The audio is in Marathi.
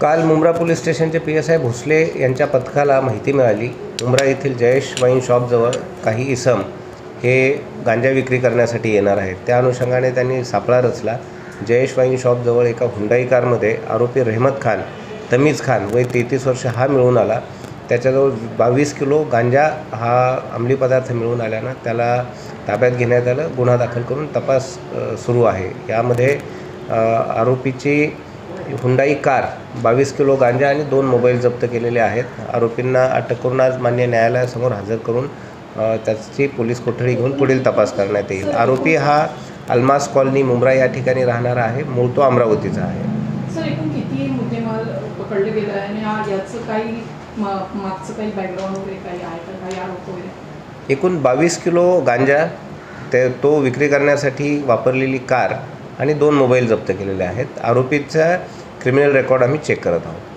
काल मुंब्रा पोलीस स्टेशनचे PSI भोसले यांच्या पथकाला माहिती मिळाली, मुंब्रा येथील जयेश वाईन शॉपजवळ काही इसम हे गांजा विक्री करण्यासाठी येणार आहेत। त्या अनुषंगाने त्यांनी सापळा रचला। जयेश वाईन शॉपजवळ एका हुंडाई कारमध्ये आरोपी रहमत खान, तमीज खान वय 33 वर्ष हा मिळून आला। त्याच्याजवळ 22 किलो गांजा हा अंमली पदार्थ मिळून आल्यानं त्याला ताब्यात घेण्यात आलं। गुन्हा दाखल करून तपास सुरू आहे। यामध्ये आरोपीची हुंडाई कार, 22 किलो गांजा आणि 2 मोबाईल जप्त केलेले आहेत। आरोपींना अटक करून आज मान्य न्यायालयासमोर हजर करून त्याची पोलीस कोठडी घेऊन पुढील तपास करण्यात येईल। आरोपी हा अल्मास कॉलनी मुंब्रा या ठिकाणी राहणारा आहे। मूळ तो अमरावतीचा आहे। सर, एकूण किती मुद्देमाल पकडले गेले आहे आणि याचं काही मागचं काही बॅकग्राऊंड वगैरे काही आहे का, काही आरोप वगैरे? एकूण 22 किलो गांजा, तो विक्री करण्यासाठी वापरलेली कार आणि 2 मोबाईल जप्त केलेले आहेत। आरोपीचा क्रिमिनल रेकॉर्ड आम्ही चेक करत आहोत।